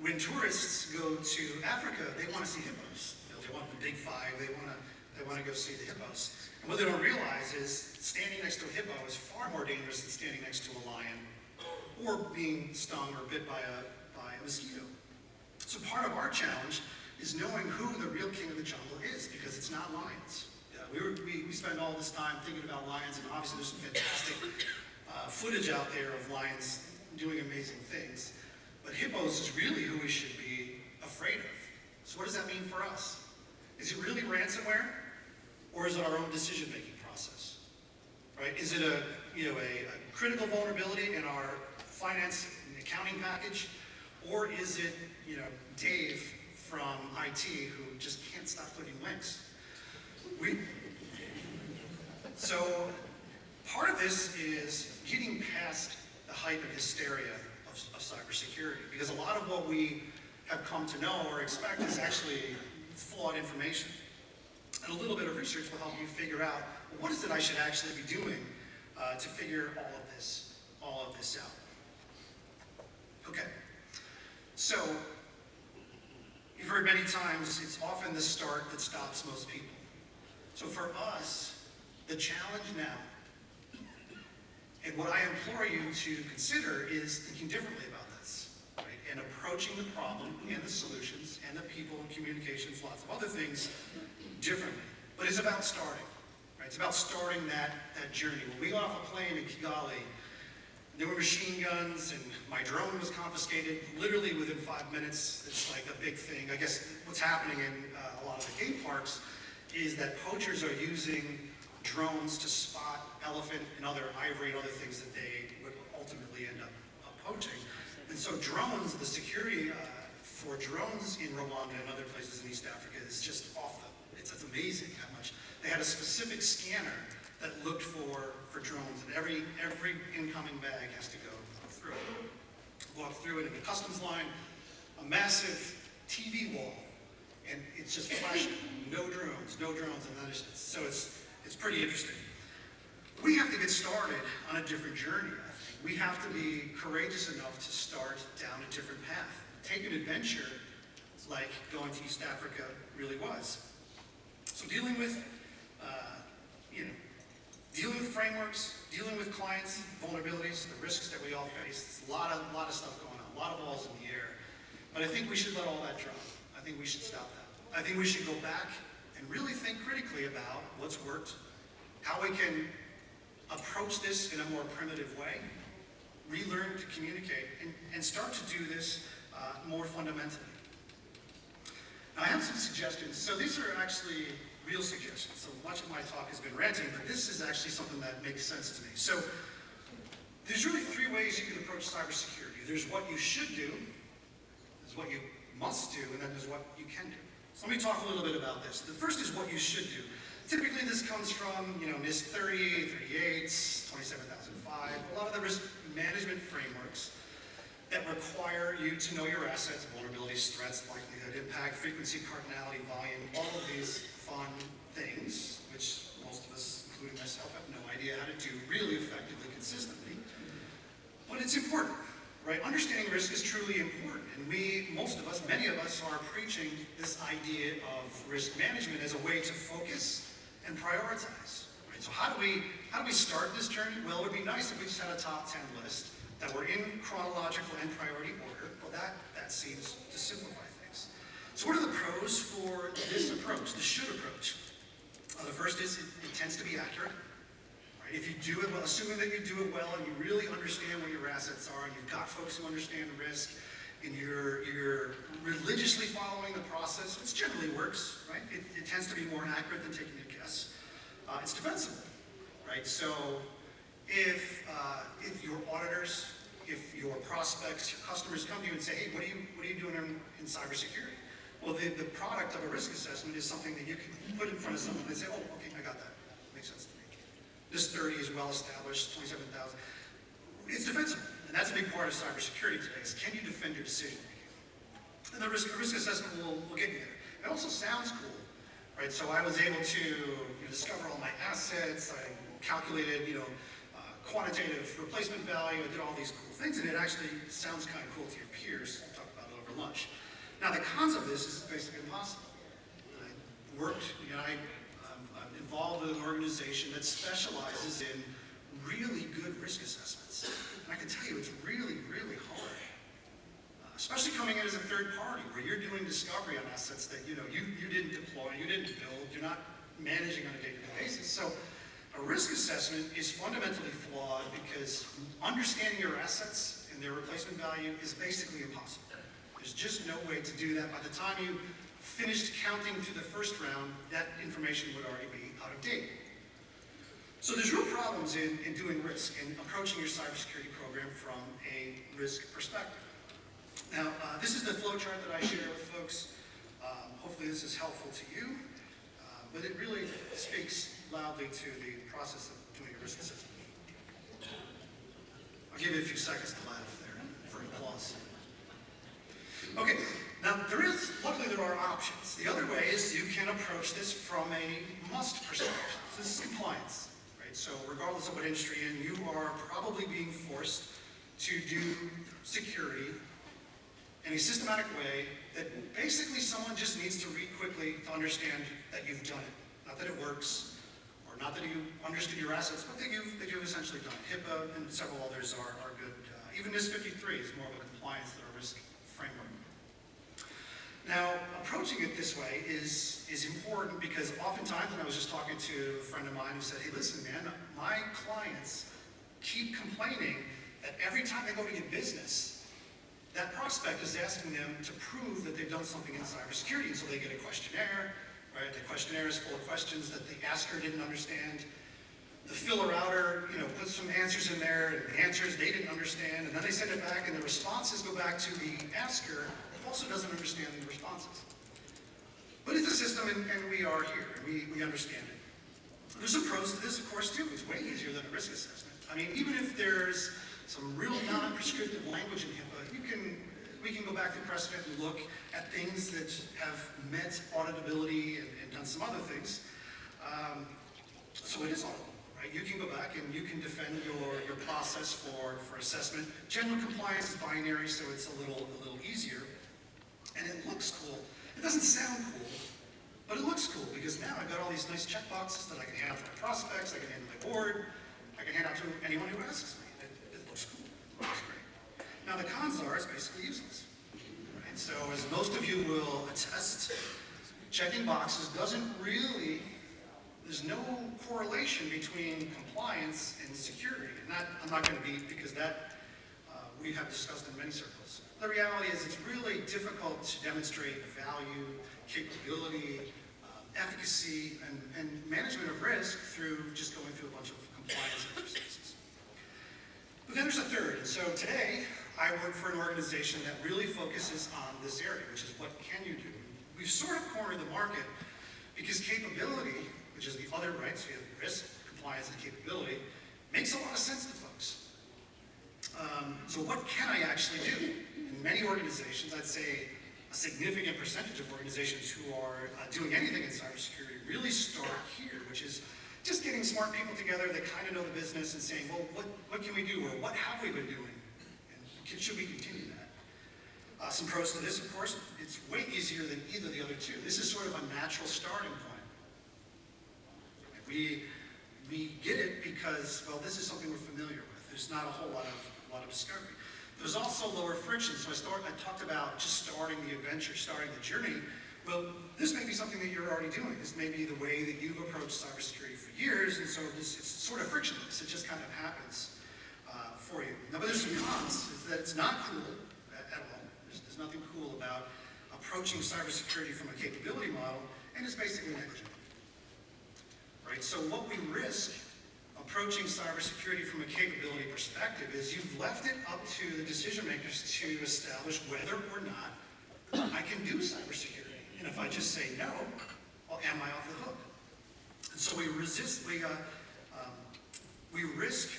when tourists go to Africa, they want to see hippos. They want the big five. They want to go see the hippos. And what they don't realize is standing next to a hippo is far more dangerous than standing next to a lion or being stung or bit by a mosquito. So part of our challenge is knowing who the real king of the jungle is, because it's not lions. Yeah, we spend all this time thinking about lions, and obviously there's some fantastic footage out there of lions doing amazing things. But hippos is really who we should be afraid of. So what does that mean for us? Is it really ransomware, or is it our own decision-making process? Right? Is it a critical vulnerability in our finance and accounting package, or is it, Dave from IT who just can't stop clicking links? So part of this is getting past the hype and hysteria of cybersecurity, because a lot of what we have come to know or expect is actually flawed information. And a little bit of research will help you figure out, well, what is it I should actually be doing to figure all of this out. Okay, so you've heard many times, it's often the start that stops most people. So for us, the challenge now, and what I implore you to consider, is thinking differently about this, right? And approaching the problem and the solutions and the people and communications, lots of other things, differently. But it's about starting, right? It's about starting that journey. When we got off a plane in Kigali, there were machine guns and my drone was confiscated literally within 5 minutes. It's like a big thing. I guess what's happening in a lot of the game parks is that poachers are using drones to spot elephant and other ivory and other things that they would ultimately end up poaching. And so drones, the security for drones in Rwanda and other places in East Africa is just it's amazing how much. They had a specific scanner that looked for drones, and every incoming bag has to go through it. Walk through it in the customs line, a massive TV wall, and it's just flashing, no drones, and that is, so it's pretty interesting. We have to get started on a different journey, I think. We have to be courageous enough to start down a different path. Take an adventure like going to East Africa really was. So dealing with frameworks, dealing with clients, vulnerabilities, the risks that we all face. There's a lot of stuff going on, a lot of balls in the air. But I think we should let all that drop. I think we should stop that. I think we should go back and really think critically about what's worked, how we can approach this in a more primitive way, relearn to communicate, and start to do this more fundamentally. Now, I have some suggestions. So these are actually real suggestions. So much of my talk has been ranting, but this is actually something that makes sense to me. So there's really 3 ways you can approach cybersecurity. There's what you should do, there's what you must do, and then there's what you can do. So let me talk a little bit about this. The first is what you should do. Typically this comes from, NIST 30, 38, 27005, a lot of the risk management frameworks that require you to know your assets, vulnerabilities, threats, likelihood, impact, frequency, cardinality, volume, all of these fun things, which most of us, including myself, have no idea how to do really effectively, consistently. But it's important, right? Understanding risk is truly important. And many of us are preaching this idea of risk management as a way to focus and prioritize, right? So how do we start this journey? Well, it would be nice if we just had a top 10 list that were in chronological and priority order. Well, that seems to simplify things. So what are the pros for this approach, the should approach? The first is it tends to be accurate. Right? If you do it well, assuming that you do it well and you really understand what your assets are, and you've got folks who understand risk, and you're religiously following the process, which generally works, right? It tends to be more accurate than taking a guess. It's defensible, right? So if your auditors, if your prospects, your customers come to you and say, hey, what are you doing in cybersecurity? Well, the product of a risk assessment is something that you can put in front of someone and they say, oh, okay, I got that. Makes sense to me. This 30 is well established, 27,000. It's defensible, and that's a big part of cybersecurity today, is can you defend your decision making? And the risk assessment will get you there. It also sounds cool, right? So I was able to discover all my assets, I calculated, quantitative replacement value, I did all these cool things, and it actually sounds kind of cool to your peers. We'll talk about it over lunch. Now, the cons of this is it's basically impossible. I'm involved with an organization that specializes in really good risk assessments. And I can tell you, it's really, really hard. Especially coming in as a third party, where you're doing discovery on assets that you didn't deploy, you didn't build, you're not managing on a day-to-day basis. So a risk assessment is fundamentally flawed because understanding your assets and their replacement value is basically impossible. There's just no way to do that. By the time you finished counting to the first round, that information would already be out of date. So there's real problems in doing risk and approaching your cybersecurity program from a risk perspective. Now, this is the flow chart that I share with folks. Hopefully this is helpful to you, but it really speaks loudly to the process of doing a risk assessment. I'll give you a few seconds to laugh there for applause. Okay, now luckily there are options. The other way is you can approach this from a must perspective. So this is compliance, right? So regardless of what industry you're in, you are probably being forced to do security in a systematic way that basically someone just needs to read quickly to understand that you've done it. Not that it works, or not that you understood your assets, but that you've essentially done it. HIPAA and several others are good. Even NIST 53 is more of a compliance than a risk framework. Now, approaching it this way is important because oftentimes, and I was just talking to a friend of mine who said, hey, listen, man, my clients keep complaining that every time they go to get business, that prospect is asking them to prove that they've done something in cybersecurity. And so they get a questionnaire, right? The questionnaire is full of questions that the asker didn't understand. The filler-outer, puts some answers in there, and the answers they didn't understand, and then they send it back, and the responses go back to the asker, who also doesn't understand the responses. But it's a system, and we are here, and we understand it. There's some pros to this, of course, too. It's way easier than a risk assessment. I mean, even if there's some real non-prescriptive language in HIPAA, we can go back through precedent and look at things that have met auditability and done some other things. So it is auditable, right? You can go back and you can defend your process for assessment. General compliance is binary, so it's a little easier. And it looks cool. It doesn't sound cool, but it looks cool because now I've got all these nice checkboxes that I can hand out to my prospects, I can hand to my board, I can hand out to anyone who asks me. It looks cool. It looks great. Now the cons are it's basically useless. Right? So as most of you will attest, checking boxes doesn't really, there's no correlation between compliance and security. And that I'm not going to beat because that we have discussed in many circles. The reality is it's really difficult to demonstrate value, capability, efficacy, and management of risk through just going through a bunch of compliance exercises. But then there's a third. So today, I work for an organization that really focuses on this area, which is what can you do? We've sort of cornered the market because capability, which is the other, right? So you have risk, compliance, and capability, makes a lot of sense to folks. So what can I actually do? In many organizations, I'd say a significant percentage of organizations who are doing anything in cybersecurity really start here, which is just getting smart people together that kind of know the business and saying, well, what can we do, or what have we been doing? And should we continue that? Some pros to this, of course, it's way easier than either of the other two. This is sort of a natural starting point. We get it because, well, this is something we're familiar with. There's not a whole lot of discovery. There's also lower friction. So I talked about just starting the adventure, starting the journey. Well, this may be something that you're already doing. This may be the way that you've approached cybersecurity for years, and so it's sort of frictionless. It just kind of happens for you. Now, but there's some cons, is that it's not cool at all. There's nothing cool about approaching cybersecurity from a capability model, and it's basically negligent. Right? So what we risk approaching cybersecurity from a capability perspective is you've left it up to the decision makers to establish whether or not I can do cybersecurity. And if I just say no, well, am I off the hook? And so we risk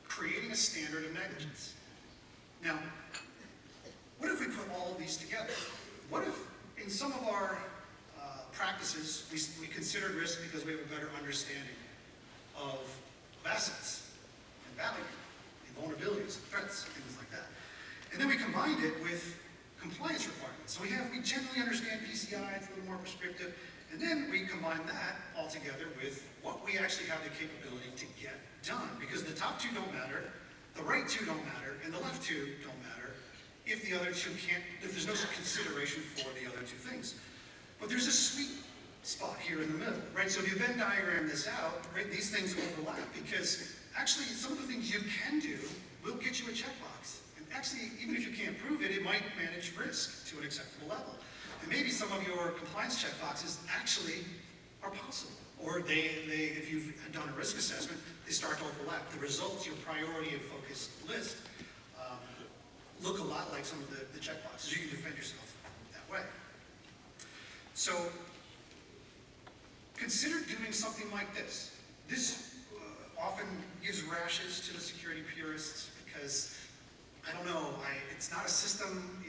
creating a standard of negligence. Now, what if we put all of these together? What if in some of our practices we considered risk because we have a better understanding of assets and value and vulnerabilities and threats and things like that. And then we combined it with compliance requirements. So we generally understand PCI, it's a little more prescriptive, and then we combine that all together with what we actually have the capability to get done. Because the top two don't matter, the right two don't matter, and the left two don't matter if the other two if there's no consideration for the other two things. But there's a sweet spot here in the middle, right? So if you Venn diagram this out, right, these things overlap because actually some of the things you can do will get you a checkbox. And actually, even if you can't prove it, it might manage risk to an acceptable level. And maybe some of your compliance checkboxes actually are possible. Or if you've done a risk assessment, they start to overlap. The results, your priority and focused list, look a lot like some of the checkboxes. You can defend yourself that way. So consider doing something like this. This often gives rashes to the security purists because, I don't know, it's not a system,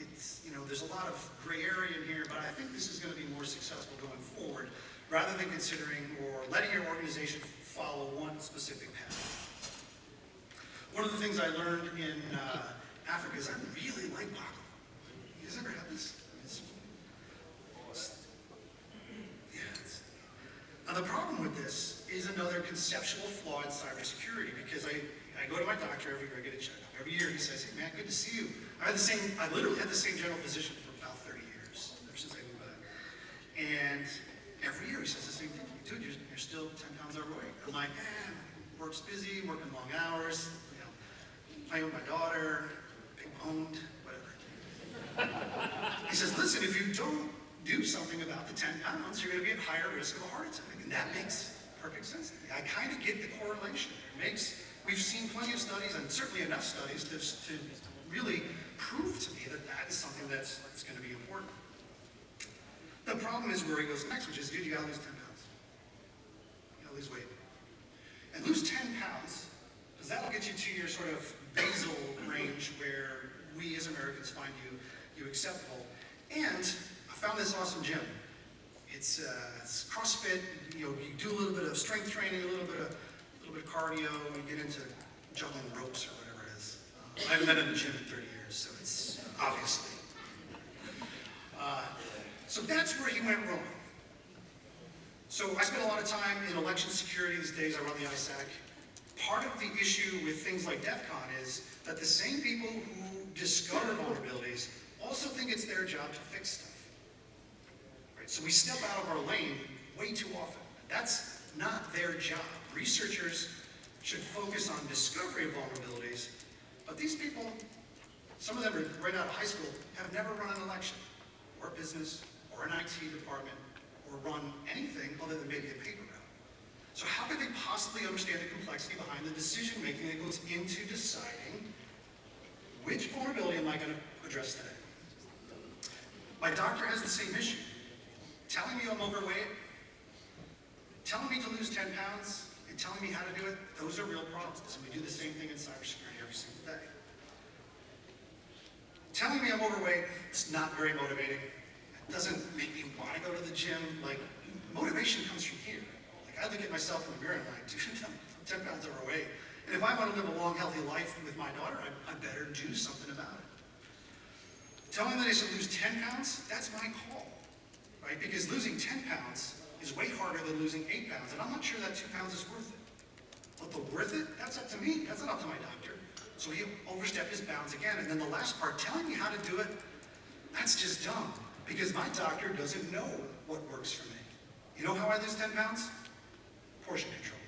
there's a lot of gray area in here, but I think this is going to be more successful going forward rather than considering or letting your organization follow one specific path. One of the things I learned in Africa is I really like baklava. You guys ever had this? Now the problem with this is another conceptual flaw in cybersecurity because I go to my doctor every year, I get a checkup. Every year he says, hey man, good to see you. I literally had the same general physician for about 30 years, ever since I moved back. And every year he says the same thing. Dude, you're still 10 pounds overweight. I'm like, work's busy, working long hours, playing with my daughter, big boned, whatever. He says, listen, if you don't do something about the 10 pounds, you're going to be at higher risk of a heart attack. And that makes perfect sense to me. I kind of get the correlation. We've seen plenty of studies, and certainly enough studies, to really prove to me that that is something that's going to be important. The problem is where he goes next, which is, dude, you got to lose 10 pounds. You got to lose weight. And lose 10 pounds, because that'll get you to your sort of basal range where we as Americans find you acceptable. And I found this awesome gym. It's CrossFit. You do a little bit of strength training, a little bit of cardio. You get into juggling ropes or whatever it is. I haven't been in the gym in 30 years, so it's obviously. So that's where he went wrong. So I spend a lot of time in election security these days. I run the ISAC. Part of the issue with things like DEF CON is that the same people who discover vulnerabilities also think it's their job to fix stuff. Right? So we step out of our lane way too often. That's not their job. Researchers should focus on discovery of vulnerabilities, but these people, some of them are right out of high school, have never run an election, or a business, or an IT department, or run anything other than maybe a paper route. So how could they possibly understand the complexity behind the decision-making that goes into deciding which vulnerability am I going to address today? My doctor has the same issue. Telling me I'm overweight, telling me to lose 10 pounds, and telling me how to do it, those are real problems. And we do the same thing in cybersecurity every single day. Telling me I'm overweight, it's not very motivating. It doesn't make me want to go to the gym. Like, motivation comes from here. Like, I look at myself in the mirror and I'm like, dude, I'm 10 pounds overweight. And if I want to live a long, healthy life with my daughter, I better do something about it. Telling me that I should lose 10 pounds, that's my call, right? Because losing 10 pounds is way harder than losing 8 pounds, and I'm not sure that 2 pounds is worth it. But the worth it, that's up to me. That's not up to my doctor. So he overstepped his bounds again. And then the last part, telling me how to do it, that's just dumb. Because my doctor doesn't know what works for me. You know how I lose 10 pounds? Portion control.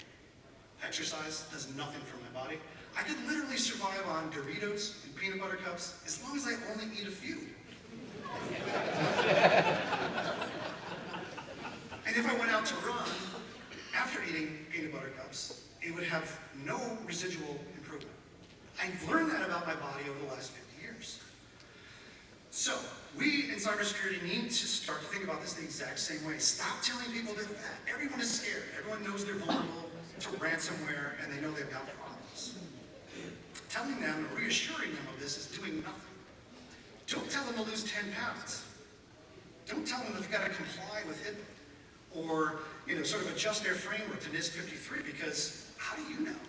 Exercise does nothing for my body. I could literally survive on Doritos and peanut butter cups as long as I only eat a few. And if I went out to run after eating peanut butter cups, it would have no residual improvement. I've learned that about my body over the last 50 years. So, we in cybersecurity need to start to think about this the exact same way. Stop telling people they're fat. Everyone is scared. Everyone knows they're vulnerable to ransomware and they know they've got problems. Telling them or reassuring them of this is doing nothing. Don't tell them to lose 10 pounds. Don't tell them they've got to comply with HIPAA or sort of adjust their framework to NIST 53 because how do you know?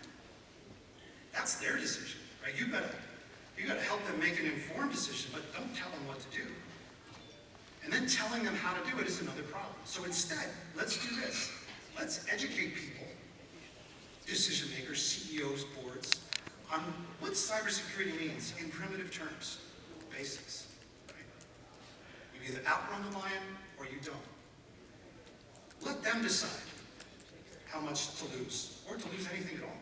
That's their decision, right? You gotta help them make an informed decision, but don't tell them what to do. And then telling them how to do it is another problem. So instead, let's do this. Let's educate people, decision makers, CEOs, boards, on what cybersecurity means in primitive terms, basics. Right? You either outrun the lion or you don't. Let them decide how much to lose, or to lose anything at all.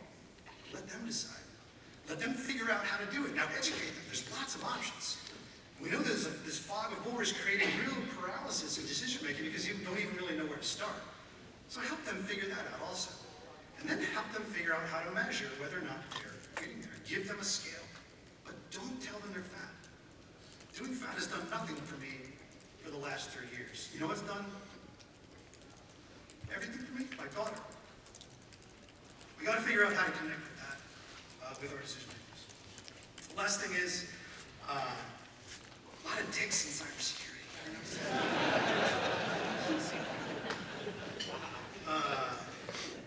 Let them decide. Let them figure out how to do it. Now educate them. There's lots of options. We know there's this fog of war is creating real paralysis in decision making because you don't even really know where to start. So I help them figure that out also. And then help them figure out how to measure whether or not they're getting there. Give them a scale. But don't tell them they're fat. Doing fat has done nothing for me for the last 3 years. You know what's done? Everything for me? My daughter. We got to figure out how to connect with that with our decision makers. The last thing is a lot of dicks in cybersecurity.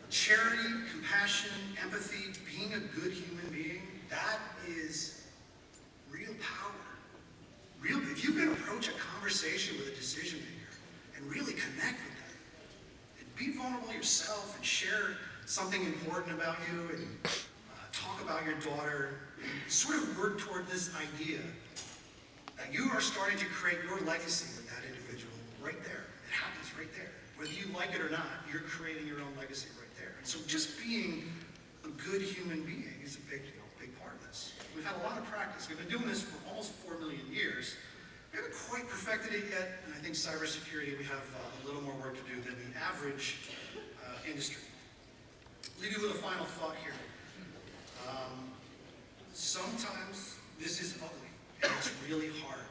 Charity, compassion, empathy, being a good human being, that is real power. If you can approach a conversation with a decision maker and really connect with them, and be vulnerable yourself and share something important about you and talk about your daughter, and sort of work toward this idea that you are starting to create your legacy with that individual right there. It happens right there. Whether you like it or not, you're creating your own legacy right there. And so just being a good human being is a big part of this. We've had a lot of practice. We've been doing this for almost 4 million years. We haven't quite perfected it yet, and I think cybersecurity, we have a little more work to do than the average industry. Leave you with a final thought here. Sometimes this is ugly, and it's really hard.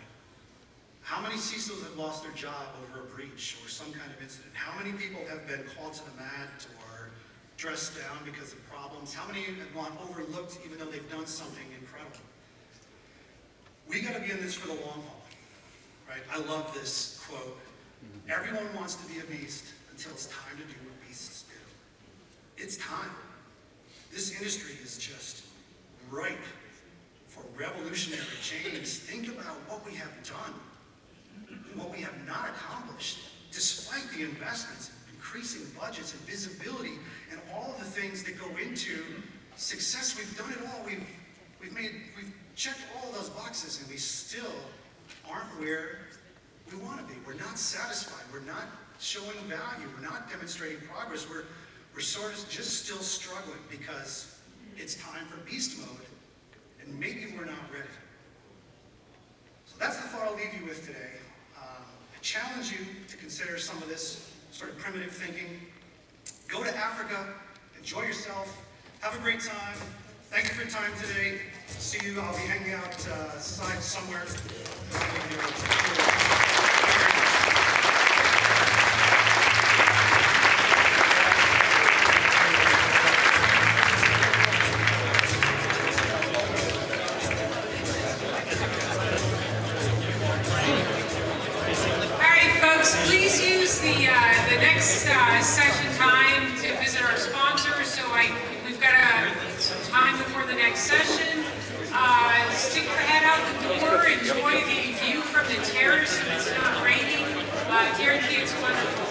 How many CISOs have lost their job over a breach or some kind of incident? How many people have been called to the mat or dressed down because of problems? How many have gone overlooked even though they've done something incredible? We got to be in this for the long haul, right? I love this quote. Everyone wants to be a beast until it's time to do what beasts do. It's time. This industry is just ripe for revolutionary change. Think about what we have done, what we have not accomplished, despite the investments, increasing budgets and visibility, and all of the things that go into success. We've done it all. We've checked all of those boxes, and we still aren't where we want to be. We're not satisfied. We're not showing value. We're not demonstrating progress. We're sort of just still struggling because it's time for beast mode, and maybe we're not ready. So that's the thought I'll leave you with today. I challenge you to consider some of this sort of primitive thinking. Go to Africa, enjoy yourself, have a great time. Thank you for your time today. See you. I'll be hanging out outside somewhere. Please use the next session time to visit our sponsors. So we've got some time before the next session. Stick your head out the door. Enjoy the view from the terrace if it's not raining. Guarantee it's wonderful.